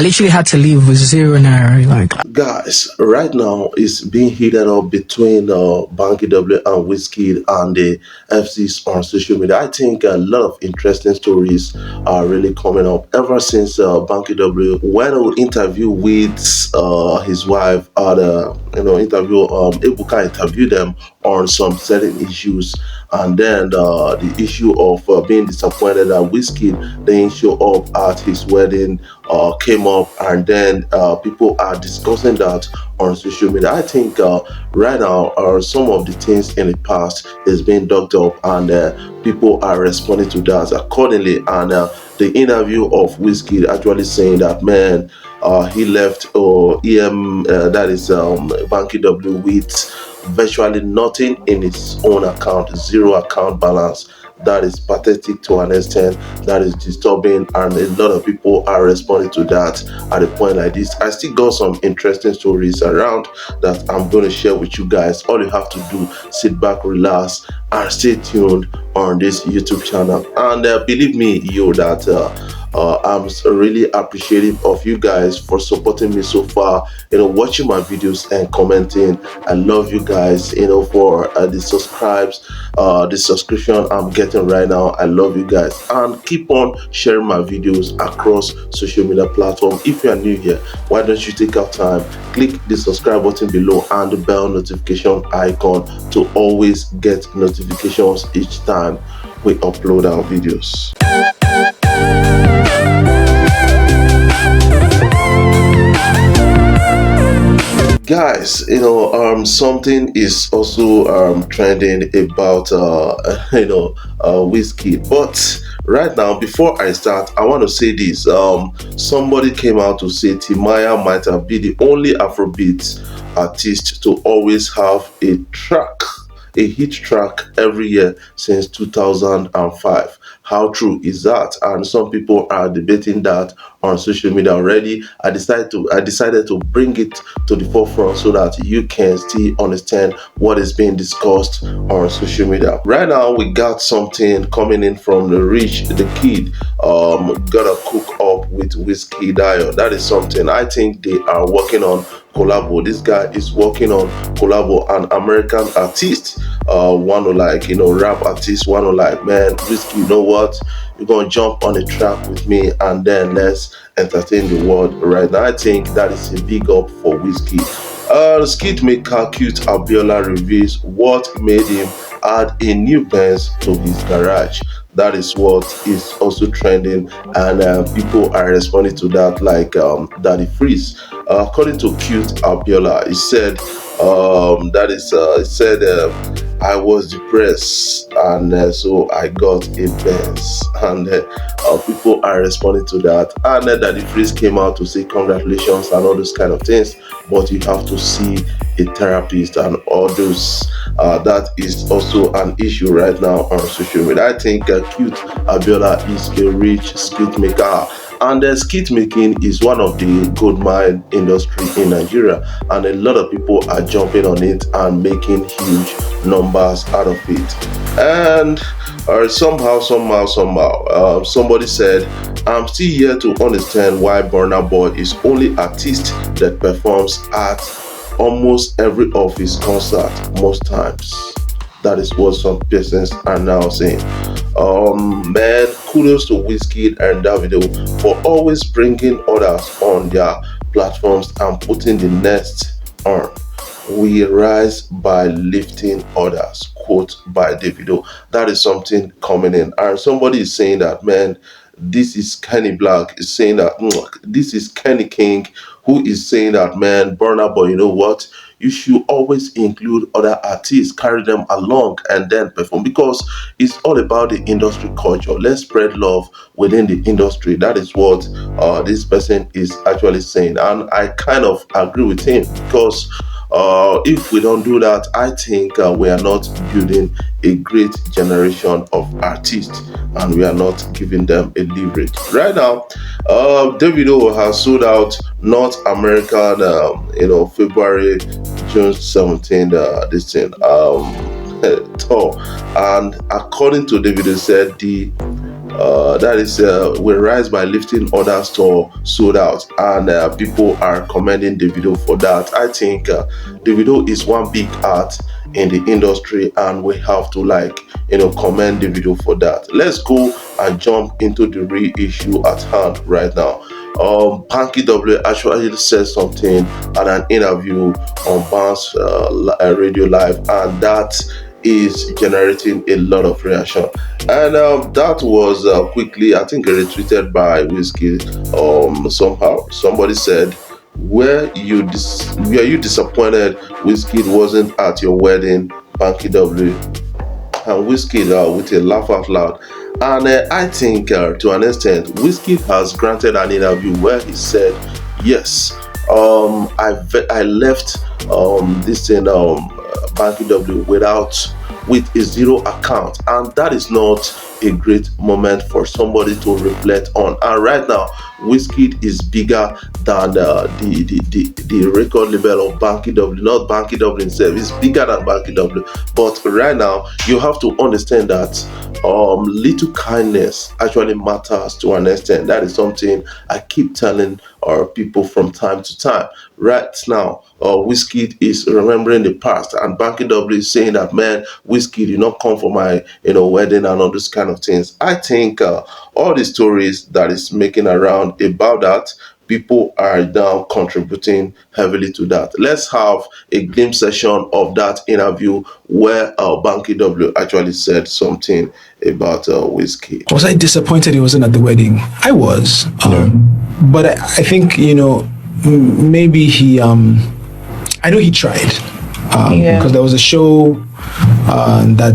literally had to leave with 0 naira. Like, Guys, right now it's being heated up between Banky W and Wizkid and the FCs on social media. I think a lot of interesting stories are really coming up ever since Banky W went on interview with his wife at interview. Ebuka interviewed them on some certain issues, and then the issue of being disappointed that Wizkid didn't show up at his wedding came up, and then people are discussing that on social media. I think right now some of the things in the past is being dug up, and people are responding to that accordingly. And the interview of Wizkid actually saying that, man, he left that is Banky W with virtually nothing in his own account, zero account balance. That is pathetic to an extent. That is disturbing, and a lot of people are responding to that at a point like this. I still got some interesting stories around that I'm going to share with you guys. All you have to do, sit back, relax, and stay tuned on this YouTube channel. And believe me, I'm really appreciative of you guys for supporting me so far, watching my videos and commenting. I love you guys, for the subscription I'm getting right now. I love you guys, and keep on sharing my videos across social media platforms. If you are new here, why don't you take out time, click the subscribe button below and the bell notification icon to always get notifications each time we upload our videos. Guys, something is also trending about Wizkid. But right now, before I start, I want to say this. Somebody came out to say Timaya might have been the only Afrobeat artist to always have a hit track every year since 2005. How true is that? And some people are debating that on social media already. I decided to bring it to the forefront so that you can still understand what is being discussed on social media. Right now, we got something coming in from the kid. Gotta cook up with Wizkid. That is something I think they are working on. Collabo. This guy is working on collabo, an American artist. One who rap artist. One who man, Wizkid, you know what? You're gonna jump on a track with me, and then let's entertain the world right now. I think that is a big up for Wizkid. Skit maker Cute Abiola reveals what made him add a new Benz to his garage. That is what is also trending, and people are responding to that like Daddy Freeze. According to Cute Abiola, he said I was depressed, and so I got a Benz, and people are responding to that. And Daddy Freeze came out to say congratulations and all those kind of things, but you have to see a therapist and all those. That is also an issue right now on social media. I think Cute Abiola is a rich skit maker, and skit making is one of the gold mine industry in Nigeria, and a lot of people are jumping on it and making huge numbers out of it. And somehow somebody said, I'm still here to understand why Burna Boy is only artist that performs at almost every of his concert most times. That is what some persons are now saying. Man, kudos to Wizkid and Davido for always bringing others on their platforms and putting the nest on. We rise by lifting others. Quote by Davido. That is something coming in. And somebody is saying that, man, this is Kenny Black is saying that this is Kenny King who is saying that, man, Burna Boy, you know what? You should always include other artists, carry them along, and then perform, because it's all about the industry culture. Let's spread love within the industry. That is what this person is actually saying, and I kind of agree with him, because if we don't do that, I think we are not building a great generation of artists, and we are not giving them a leverage. Right now, Davido has sold out North American, February, June 17th, this thing, tour, and according to Davido said, the That is, will rise by lifting others to sold out, and people are commending Davido for that. I think Davido is one big art in the industry, and we have to commend Davido for that. Let's go and jump into the real issue at hand right now. Banky W actually said something at an interview on Bounce Radio Live, and that is generating a lot of reaction. And that was quickly, I think, retweeted by Wizkid. Somehow, somebody said, "Were you disappointed Wizkid wasn't at your wedding, Banky W?" And Wizkid with a laugh out loud. And I think, to an extent, Wizkid has granted an interview where he said, "Yes, I left this thing, Banky W, with a zero account, and that is not a great moment for somebody to reflect on." And right now, Wizkid is bigger than the record label of Banky W, not Banky W himself. It's bigger than Banky W. But right now, you have to understand that little kindness actually matters to an extent. That is something I keep telling our people from time to time. Right now, Wizkid is remembering the past, and Banky W is saying that, "Man, Wizkid, you not come for my wedding and all those kind of things." I think all the stories that is making around about that, people are now contributing heavily to that. Let's have a glimpse session of that interview where Banky W actually said something about Wizkid. Was I disappointed he wasn't at the wedding? I was. But I think, maybe he, I know he tried. Because there was a show that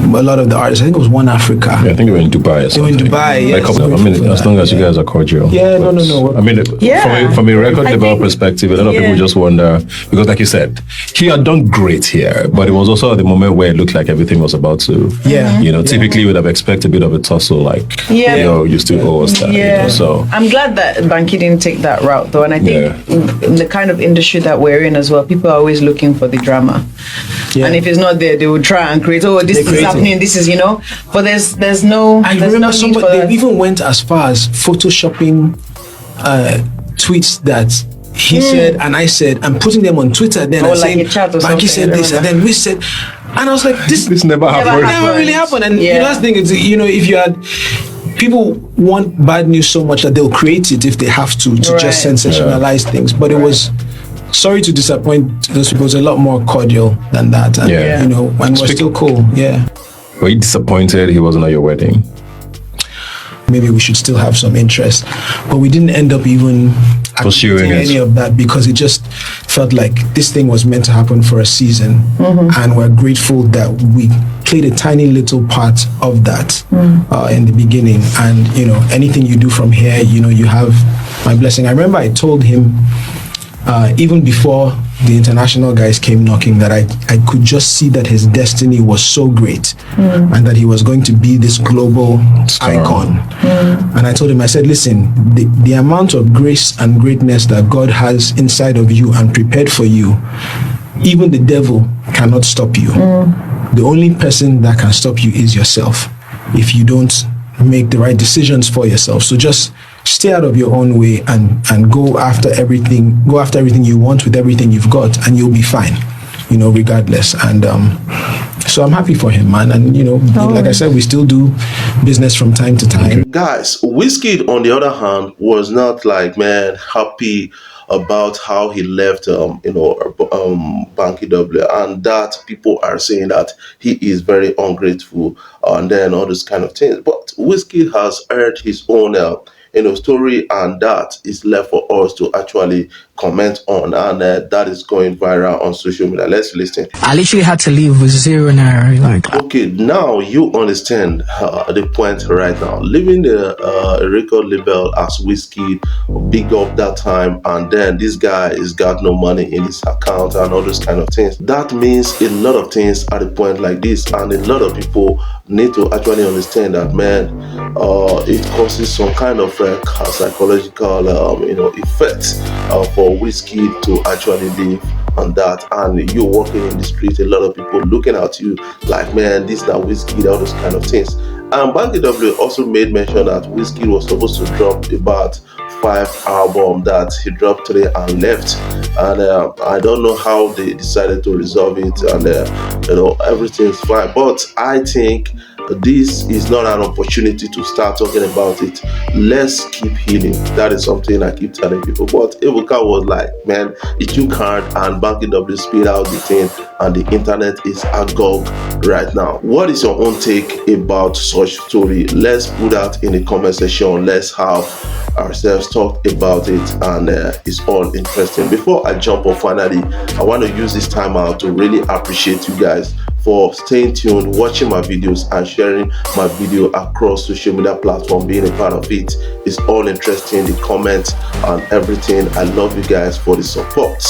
a lot of the artists, I think it was One Africa. Yeah, I think they were in Dubai or something. They were in Dubai, yes. I mean, as long as you guys are cordial. Yeah, no. I mean, from a record label perspective, a lot of people just wonder, because like you said, he had done great here, but it was also at the moment where it looked like everything was about to, typically you would have expected a bit of a tussle, like, you still owe us that, so. I'm glad that Banky didn't take that route, though, and I think in the kind of industry that we're in as well, people are always looking for the drama. And if it's not there, they will try and create, this is happening, this is, but there's no. I remember somebody, they even went as far as photoshopping tweets that he said and I said, and putting them on Twitter then and saying, Banky said this, and then we said, and I was like, this never happened. Never really happened. And that's the thing is, if you had, people want bad news so much that they'll create it if they have to just sensationalize things. But it was, sorry to disappoint those people, it was a lot more cordial than that. And, and we're still cool. Yeah. Were you disappointed he wasn't at your wedding? Maybe we should still have some interest, but we didn't end up even pursuing any of that because it just felt like this thing was meant to happen for a season, and we're grateful that we played a tiny little part of that in the beginning. And anything you do from here, you have my blessing. I remember I told him even before the international guys came knocking that I could just see that his destiny was so great and that he was going to be this global icon. And I told him, I said, listen, the amount of grace and greatness that God has inside of you and prepared for you, even the devil cannot stop you. The only person that can stop you is yourself if you don't make the right decisions for yourself. So just stay out of your own way and go after everything you want with everything you've got, and you'll be fine, regardless. And so I'm happy for him, man. And like I said, we still do business from time to time. Guys, Wizkid on the other hand was not happy about how he left Banky W, and that people are saying that he is very ungrateful and then all those kind of things. But Wizkid has heard his own story, and that is left for us to actually comment on, and that is going viral on social media. Let's listen. I literally had to leave with 0 naira. Okay, now you understand the point right now. Leaving the record label as Wizkid, big up that time, and then this guy has got no money in his account and all those kind of things. That means a lot of things at a point like this, and a lot of people need to actually understand that, man, it causes some kind of psychological effect for Wizkid to actually live on that. And you walking in the street, a lot of people looking at you like, man, this is not Wizkid, all those kind of things. And Banky W also made mention that Wizkid was supposed to drop about 5 albums, that he dropped 3 and left. And I don't know how they decided to resolve it, and everything's fine. But I think this is not an opportunity to start talking about it. Let's keep healing. That is something I keep telling people. But Ebuka was like, man, it took hard, and Banky W spit out the thing, and the internet is agog right now. What is your own take about such story? Let's put that in the comment section. Let's have ourselves talk about it, and it's all interesting. Before I jump off, finally, I want to use this time out to really appreciate you guys for staying tuned, watching my videos, and sharing my video across social media platforms, being a part of it. It's all interesting, the comments and everything. I love you guys for the support.